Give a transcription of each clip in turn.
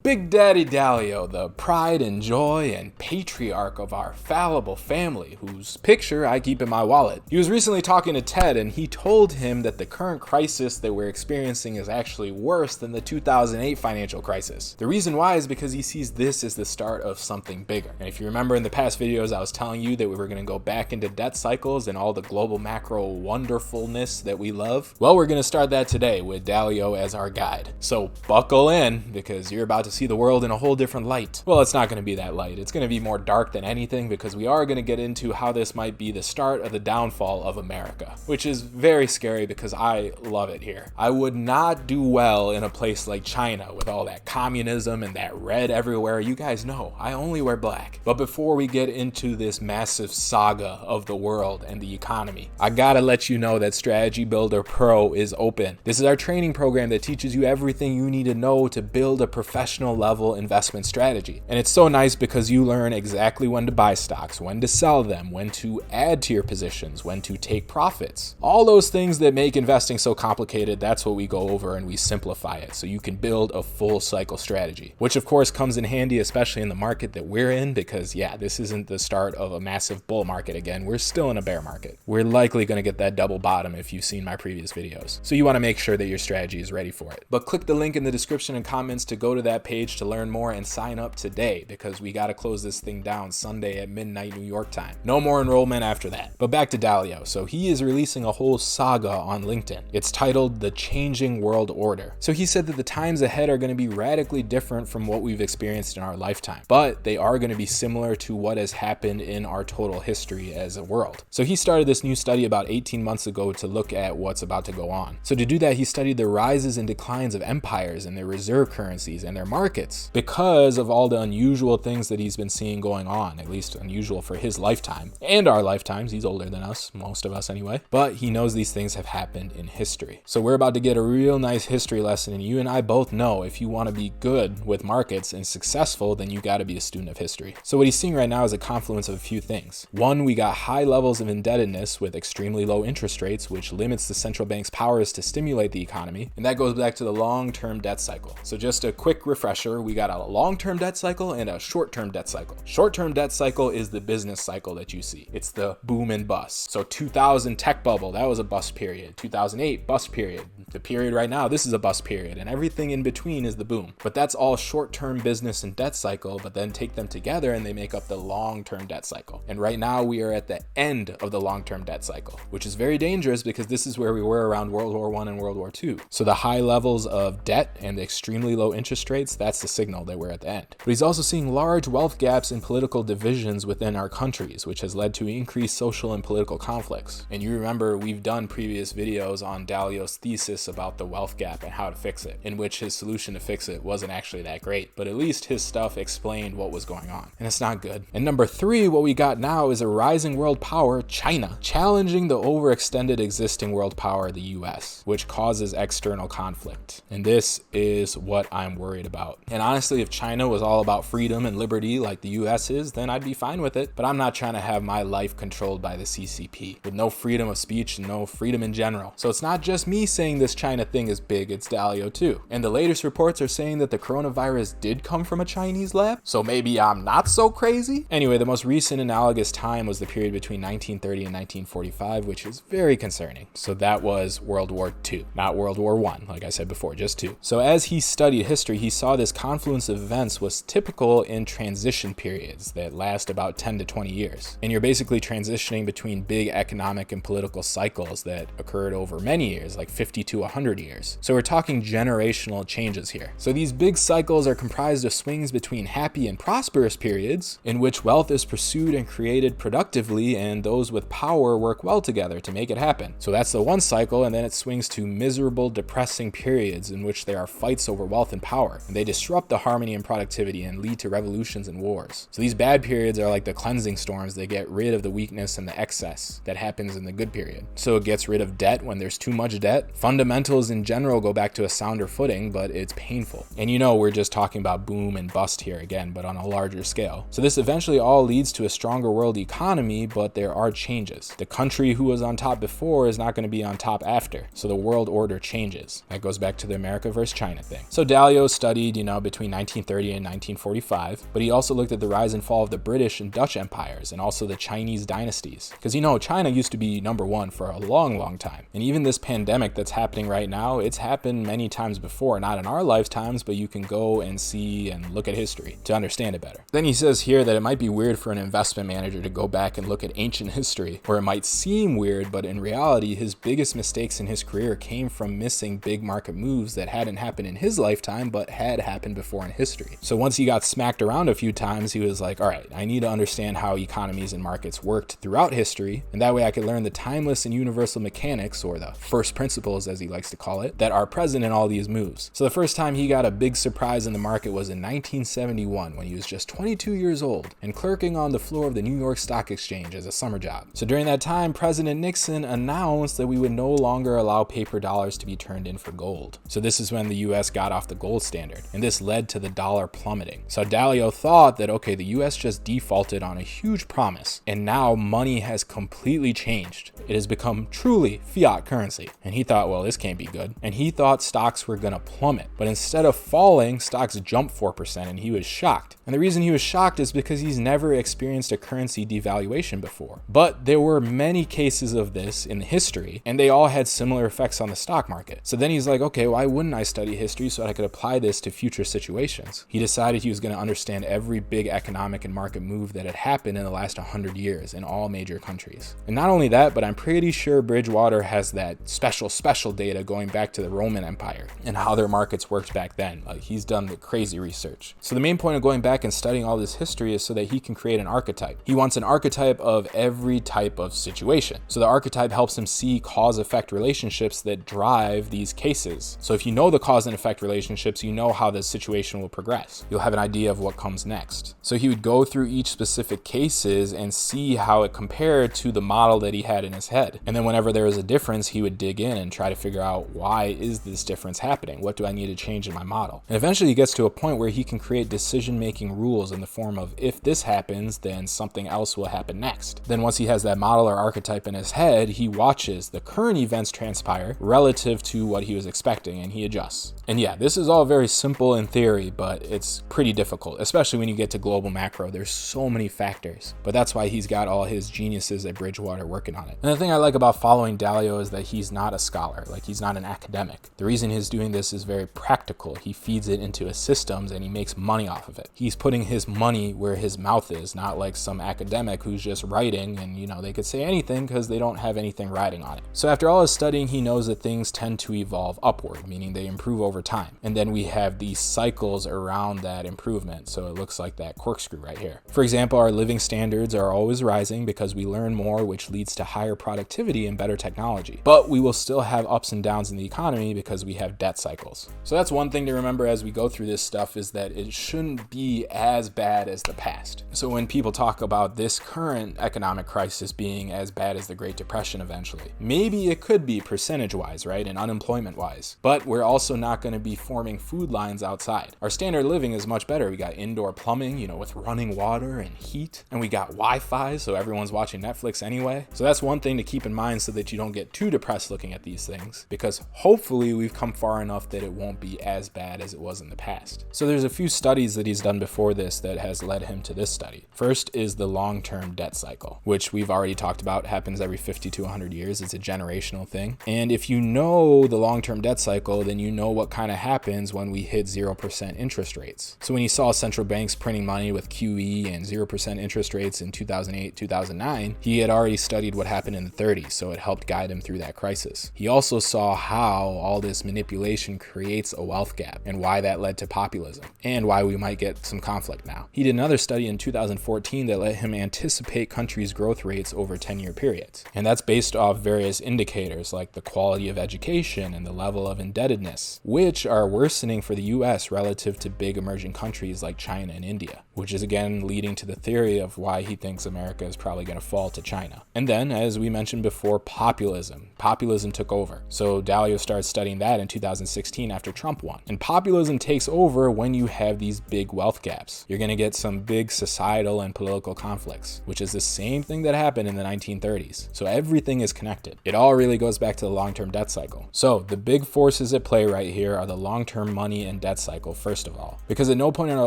Big Daddy Dalio, the pride and joy and patriarch of our fallible family, whose picture I keep in my wallet. He was recently talking to Ted, and he told him that the current crisis that we're experiencing is actually worse than the 2008 financial crisis. The reason why is because he sees this as the start of something bigger. And if you remember in the past videos, I was telling you that we were going to go back into debt cycles and all the global macro wonderfulness that we love. Well, we're going to start that today with Dalio as our guide. So buckle in, because you're about to see the world in a whole different light. Well, it's not going to be that light. It's going to be more dark than anything, because we are going to get into how this might be the start of the downfall of America, which is very scary because I love it here. I would not do well in a place like China with all that communism and that red everywhere. You guys know I only wear black. But before we get into this massive saga of the world and the economy, I gotta let you know that Strategy Builder Pro is open. This is our training program that teaches you everything you need to know to build a professional level investment strategy. And it's so nice because you learn exactly when to buy stocks, when to sell them, when to add to your positions, when to take profits. All those things that make investing so complicated, that's what we go over, and we simplify it so you can build a full cycle strategy, which of course comes in handy, especially in the market that we're in, because yeah, this isn't the start of a massive bull market again. We're still in a bear market. We're likely going to get that double bottom if you've seen my previous videos. So you want to make sure that your strategy is ready for it. But click the link in the description and comments to go to that page to learn more and sign up today, because we got to close this thing down Sunday at midnight New York time. No more enrollment after that. But back to Dalio. So he is releasing a whole saga on LinkedIn. It's titled The Changing World Order. So he said that the times ahead are going to be radically different from what we've experienced in our lifetime, but they are going to be similar to what has happened in our total history as a world. So he started this new study about 18 months ago to look at what's about to go on. So to do that, he studied the rises and declines of empires and their reserve currencies and their markets, because of all the unusual things that he's been seeing going on, at least unusual for his lifetime and our lifetimes. He's older than us, most of us anyway, but he knows these things have happened in history. So we're about to get a real nice history lesson, and you and I both know if you want to be good with markets and successful, then you got to be a student of history. So what he's seeing right now is a confluence of a few things. One, we got high levels of indebtedness with extremely low interest rates, which limits the central bank's powers to stimulate the economy, and that goes back to the long-term debt cycle. So just a quick refresher, we got a long-term debt cycle and a short-term debt cycle. Short-term debt cycle is the business cycle that you see. It's the boom and bust. So 2000 tech bubble, that was a bust period. 2008 bust period. The period right now, this is a bust period, and everything in between is the boom. But that's all short-term business and debt cycle, but then take them together and they make up the long-term debt cycle. And right now we are at the end of the long-term debt cycle, which is very dangerous because this is where we were around World War I and World War II. So the high levels of debt and the extremely low interest rates, that's the signal that we're at the end. But he's also seeing large wealth gaps and political divisions within our countries, which has led to increased social and political conflicts. And you remember we've done previous videos on Dalio's thesis about the wealth gap and how to fix it, in which his solution to fix it wasn't actually that great, but at least his stuff explained what was going on, and it's not good. And number three, what we got now is a rising world power, China, challenging the overextended existing world power, the US, which causes external conflict. And this is what I'm worried about. And honestly, if China was all about freedom and liberty like the US is, then I'd be fine with it, but I'm not trying to have my life controlled by the CCP with no freedom of speech and no freedom in general. So it's not just me saying this China thing is big, it's Dalio too. And the latest reports are saying that the coronavirus did come from a Chinese lab, so maybe I'm not so crazy. Anyway, the most recent analogous time was the period between 1930 and 1945, which is very concerning. So that was World War II, not World War I, like I said before, just two. So as he studied history, he saw this confluence of events was typical in transition periods that last about 10 to 20 years. And you're basically transitioning between big economic and political cycles that occurred over many years, like 50 to 100 years. So we're talking generational changes here. So these big cycles are comprised of swings between happy and prosperous periods in which wealth is pursued and created productively, and those with power work well together to make it happen. So that's the one cycle, and then it swings to miserable, depressing periods in which there are fights over wealth and power, and they disrupt the harmony and productivity and lead to revolutions and wars. So these bad periods are like the cleansing storms. They get rid of the weakness and the excess that happens in the good period. So it gets rid of debt when there's too much debt. Fundamentals in general go back to a sounder footing, but it's painful. And you know, we're just talking about boom and bust here again, but on a larger scale. So this eventually all leads to a stronger world economy, but there are changes. The country who was on top before is not going to be on top after. So the world order changes. That goes back to the America versus China thing. So Dalio studied, between 1930 and 1945, but he also looked at the rise and fall of the British and Dutch empires and also the Chinese dynasties. Because China used to be number one for a long time. And even this pandemic that's happening right now, it's happened many times before, not in our lifetimes, but you can go and see and look at history to understand it better. Then he says here that it might be weird for an investment manager to go back and look at ancient history, where it might seem weird, but in reality, his biggest mistakes in his career came from missing big market moves that hadn't happened in his lifetime, but had happened before in history. So once he got smacked around a few times, he was like, all right, I need to understand how economies and markets worked throughout history, and that way I could learn the timeless and universal mechanics, or the first principles as he likes to call it, that are present in all these moves. So the first time he got a big surprise in the market was in 1971, when he was just 22 years old and clerking on the floor of the New York Stock Exchange as a summer job. So during that time, President Nixon announced that we would no longer allow paper dollars to be turned in for gold. So this is when the US got off the gold standard, and this led to the dollar plummeting. So Dalio thought that, okay, the US just defaulted on a huge promise, and now money has completely changed. It has become truly fiat currency. And he thought, well, this can't be good. And he thought stocks were gonna plummet. But instead of falling, stocks jumped 4%, and he was shocked. And the reason he was shocked is because he's never experienced a currency devaluation before. But there were many cases of this in history, and they all had similar effects on the stock market. So then he's like, okay, why wouldn't I study history so I could apply this to future situations? He decided he was going to understand every big economic and market move that had happened in the last 100 years in all major countries. And not only that, but I'm pretty sure Bridgewater has that special data going back to the Roman Empire and how their markets worked back then. Like, he's done the crazy research. So the main point of going back and studying all this history is so that he can create an archetype. He wants an archetype of every type of situation. So the archetype helps him see cause-effect relationships that drive these cases. So if you know the cause and effect relationships, you know how the situation will progress. You'll have an idea of what comes next. So he would go through each specific cases and see how it compared to the model that he had in his head. And then whenever there was a difference, he would dig in and try to figure out, why is this difference happening? What do I need to change in my model? And eventually he gets to a point where he can create decision-making rules in the form of, if this happens, then something else will happen next. Then once he has that model or archetype in his head, he watches the current events transpire relative to what he was expecting, and he adjusts. And yeah, this is all very simple in theory, but it's pretty difficult, especially when you get to global macro. There's so many factors, but that's why he's got all his geniuses at Bridgewater working on it. And the thing I like about following Dalio is that he's not a scholar, like he's not an academic. The reason he's doing this is very practical. He feeds it into his systems and he makes money off of it. He's putting his money where his mouth is, not like some academic who's just writing and they could say anything because they don't have anything riding on it. So after all his studying, he knows that things tend to evolve upward, meaning they improve over time. And then we have these cycles around that improvement. So it looks like that corkscrew right here. For example, our living standards are always rising because we learn more, which leads to higher productivity and better technology. But we will still have ups and downs in the economy because we have debt cycles. So that's one thing to remember as we go through this stuff, is that it shouldn't be as bad as the past. So when people talk about this current economic crisis being as bad as the Great Depression eventually, maybe it could be percentage-wise, right, and unemployment-wise. But we're also not going to be forming food lines outside. Our standard of living is much better. We got indoor plumbing, with running water and heat, and we got Wi-Fi, so everyone's watching Netflix anyway. So that's one thing to keep in mind so that you don't get too depressed looking at these things, because hopefully we've come far enough that it won't be as bad as it was in the past. So there's a few studies that he's done before this that has led him to this study. First is the long-term debt cycle, which we've already talked about, happens every 50 to 100 years. It's a generational thing. And if you know the long-term debt cycle, then you know what kind of happens when we hit 0% interest rates. So when you saw central banks printing money with QE and 0% interest rates in 2008, 2009, he had already studied what happened in the 30s, so it helped guide him through that crisis. He also saw how all this manipulation creates a wealth gap and why that led to populism and why we might get some conflict now. He did another study in 2014 that let him anticipate countries' growth rates over 10-year periods. And that's based off various indicators like the quality of education and the level of indebtedness, which are worsening for the US relative to big emerging countries like China and India, which is again leading to the theory of why he thinks America is probably going to fall to China. And then, as we mentioned before, populism. Populism took over. So Dalio started studying that in 2016 after Trump won. And populism takes over when you have these big wealth gaps. You're going to get some big societal and political conflicts, which is the same thing that happened in the 1930s. So everything is connected. It all really goes back to the long-term debt cycle. So the big forces at play right here are the long-term money and and debt cycle first of all, because at no point in our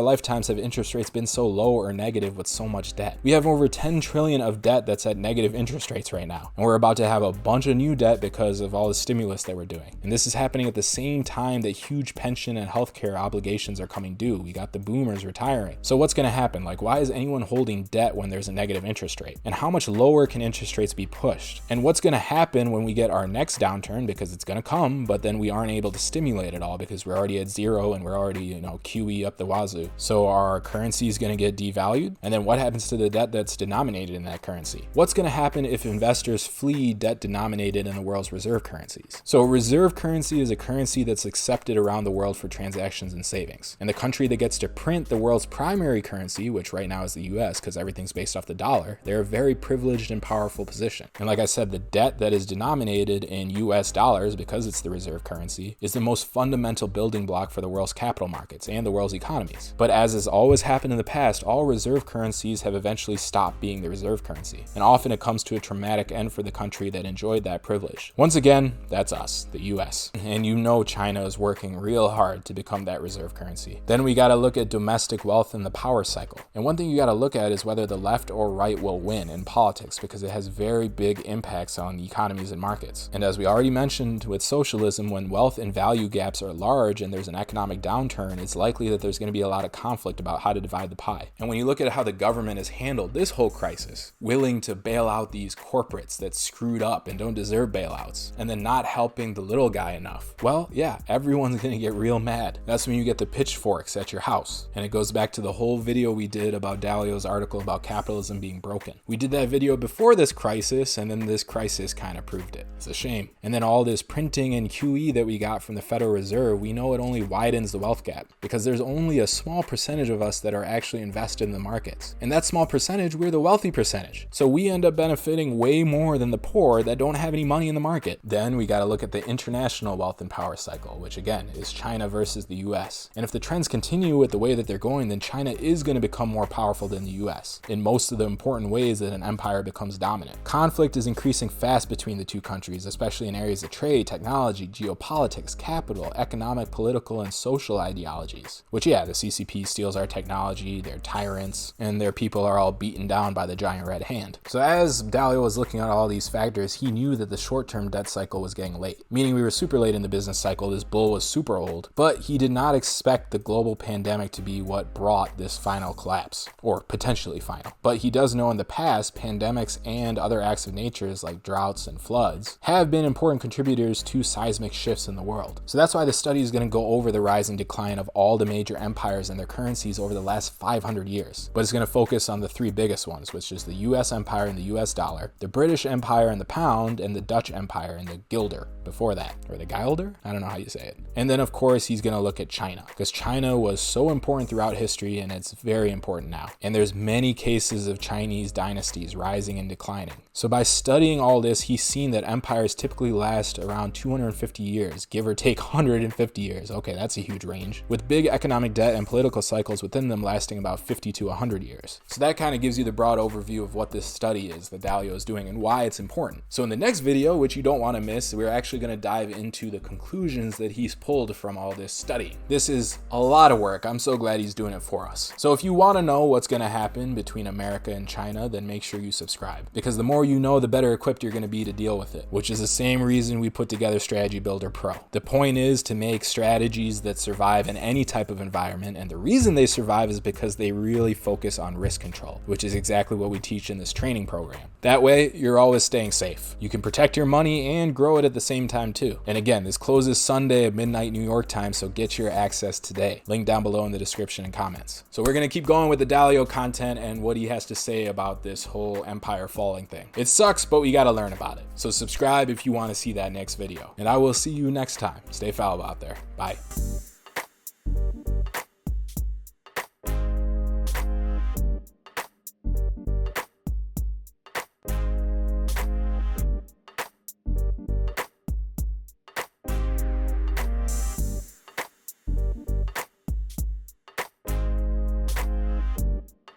lifetimes have interest rates been so low or negative with so much debt. We have over 10 trillion of debt that's at negative interest rates right now, and we're about to have a bunch of new debt because of all the stimulus that we're doing. And this is happening at the same time that huge pension and healthcare obligations are coming due. We got the boomers retiring. So what's going to happen? Like, why is anyone holding debt when there's a negative interest rate? And how much lower can interest rates be pushed? And what's going to happen when we get our next downturn, because it's going to come, but then we aren't able to stimulate it all because we're already at zero and we're already, QE up the wazoo. So our currency is going to get devalued. And then what happens to the debt that's denominated in that currency? What's going to happen if investors flee debt denominated in the world's reserve currencies? So a reserve currency is a currency that's accepted around the world for transactions and savings. And the country that gets to print the world's primary currency, which right now is the US because everything's based off the dollar, they're a very privileged and powerful position. And like I said, the debt that is denominated in US dollars, because it's the reserve currency, is the most fundamental building block for the world's capital markets and the world's economies. But as has always happened in the past, all reserve currencies have eventually stopped being the reserve currency. And often it comes to a traumatic end for the country that enjoyed that privilege. Once again, that's us, the US. And China is working real hard to become that reserve currency. Then we got to look at domestic wealth and the power cycle. And one thing you got to look at is whether the left or right will win in politics, because it has very big impacts on economies and markets. And as we already mentioned with socialism, when wealth and value gaps are large and there's an economic downturn, it's likely that there's going to be a lot of conflict about how to divide the pie. And when you look at how the government has handled this whole crisis, willing to bail out these corporates that screwed up and don't deserve bailouts, and then not helping the little guy enough, well, yeah, everyone's going to get real mad. That's when you get the pitchforks at your house. And it goes back to the whole video we did about Dalio's article about capitalism being broken. We did that video before this crisis, and then this crisis kind of proved it. It's a shame. And then all this printing and QE that we got from the Federal Reserve, we know it only widens the wealth gap, because there's only a small percentage of us that are actually invested in the markets. And that small percentage, we're the wealthy percentage. So we end up benefiting way more than the poor that don't have any money in the market. Then we got to look at the international wealth and power cycle, which again is China versus the US. And if the trends continue with the way that they're going, then China is going to become more powerful than the US in most of the important ways that an empire becomes dominant. Conflict is increasing fast between the two countries, especially in areas of trade, technology, geopolitics, capital, economic, political, and social ideologies. Which, yeah, the CCP steals our technology, they're tyrants, and their people are all beaten down by the giant red hand. So as Dalio was looking at all these factors, he knew that the short-term debt cycle was getting late, meaning we were super late in the business cycle, this bull was super old, but he did not expect the global pandemic to be what brought this final collapse, or potentially final. But he does know in the past, pandemics and other acts of nature like droughts and floods have been important contributors to seismic shifts in the world. So that's why the study is going to go over the rise and decline of all the major empires and their currencies over the last 500 years. But it's going to focus on the three biggest ones, which is the US Empire and the US dollar, the British Empire and the pound, and the Dutch Empire and the guilder before that, or the guilder? I don't know how you say it. And then of course he's going to look at China, because China was so important throughout history and it's very important now. And there's many cases of Chinese dynasties rising and declining. So by studying all this, he's seen that empires typically last around 250 years, give or take 150 years. Okay, that's a huge range, with big economic debt and political cycles within them lasting about 50 to 100 years. So that kind of gives you the broad overview of what this study is that Dalio is doing and why it's important. So in the next video, which you don't want to miss, we're actually going to dive into the conclusions that he's pulled from all this study. This is a lot of work. I'm so glad he's doing it for us. So if you want to know what's going to happen between America and China, then make sure you subscribe, because the more you know, the better equipped you're going to be to deal with it, which is the same reason we put together Strategy Builder Pro. The point is to make strategies that survive in any type of environment, and the reason they survive is because they really focus on risk control, which is exactly what we teach in this training program. That way, you're always staying safe. You can protect your money and grow it at the same time too. And again, this closes Sunday at midnight New York time, so get your access today. Link down below in the description and comments. So we're going to keep going with the Dalio content and what he has to say about this whole empire falling thing. It sucks, but we got to learn about it. So subscribe if you want to see that next video. And I will see you next time. Stay fallible out there. Bye.